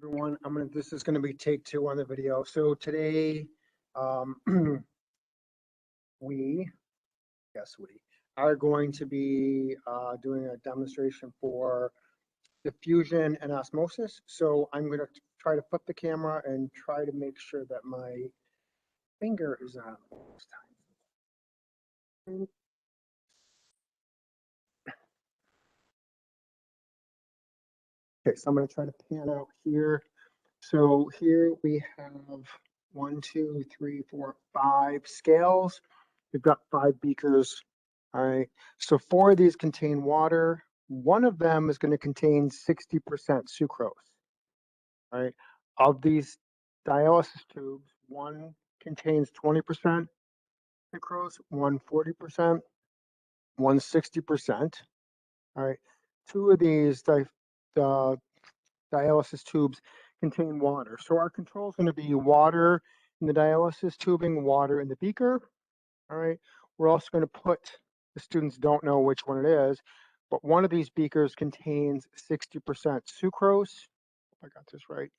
Everyone, this is gonna be take 2 on the video. So today, um, we, we are going to be doing a demonstration for diffusion and osmosis. So I'm gonna try to flip the camera and try to make sure that my finger is on this time. Okay, so I'm gonna try to pan out here. So here we have 1, 2, 3, 4, 5 scales. We've got 5 beakers. All right. So 4 of these contain water. One of them is going to contain 60% sucrose. All right. Of these dialysis tubes, one contains 20% sucrose, one 40%, one 60%. All right. 2 of these dialysis tubes contain water. So our control is going to be water in the dialysis tubing, water in the beaker. All right. We're also going to put, the students don't know which one it is, but one of these beakers contains 60% sucrose. I got this right.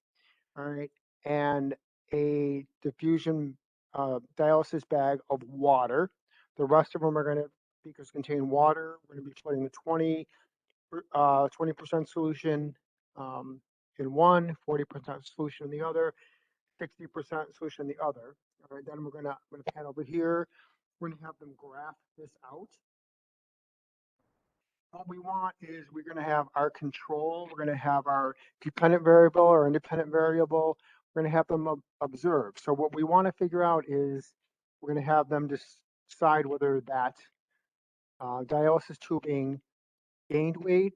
All right. And a diffusion dialysis bag of water. The rest of them are going to, beakers contain water. We're going to be putting the 20% solution in one, 40% solution in the other, 60% solution in the other. All right, then I'm gonna pan over here. We're gonna have them graph this out. What we want is we're gonna have our control. We're gonna have our dependent variable or independent variable. We're gonna have them observe. So what we want to figure out is we're gonna have them decide whether that dialysis tubing gained weight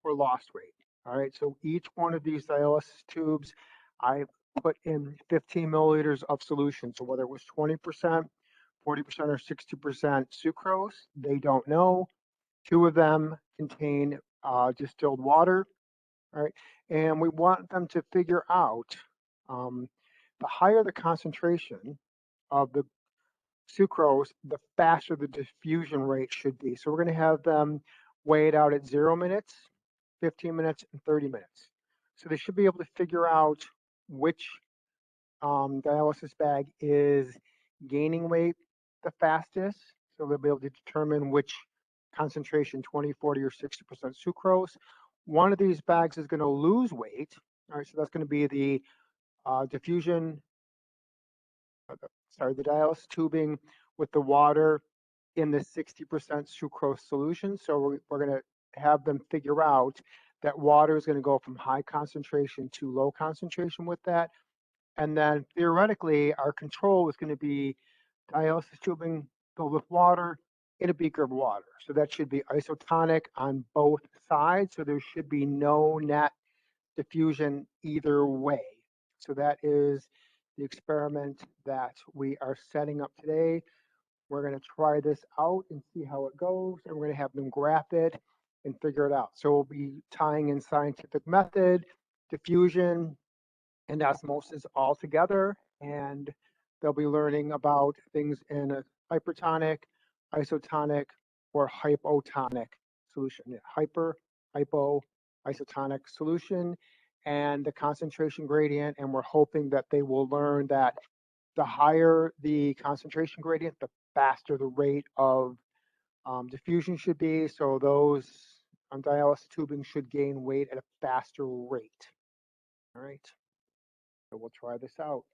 or lost weight. All right, so each one of these dialysis tubes, I put in 15 milliliters of solution. So whether it was 20%, 40%, or 60% sucrose, they don't know. 2 of them contain distilled water. All right, and we want them to figure out the higher the concentration of the sucrose, the faster the diffusion rate should be. So we're going to have them weigh it out at 0 minutes, 15 minutes, and 30 minutes. So they should be able to figure out which dialysis bag is gaining weight the fastest. So they'll be able to determine which concentration, 20, 40, or 60% sucrose. One of these bags is going to lose weight. All right, so that's going to be the diffusion, the dialysis tubing with the water in the 60% sucrose solution. So we're going to have them figure out that water is going to go from high concentration to low concentration with that. And then theoretically, our control is going to be dialysis tubing filled with water in a beaker of water. So that should be isotonic on both sides. So there should be no net diffusion either way. So that is the experiment that we are setting up today. We're going to try this out and see how it goes, and we're going to have them graph it and figure it out. So we'll be tying in scientific method, diffusion, and osmosis all together, and they'll be learning about things in a hypertonic, isotonic, or hypotonic solution. Hyper, hypo, isotonic solution, and the concentration gradient, and we're hoping that they will learn that the higher the concentration gradient, the faster the rate of diffusion should be. So those dialysis tubing should gain weight at a faster rate. All right, so we'll try this out.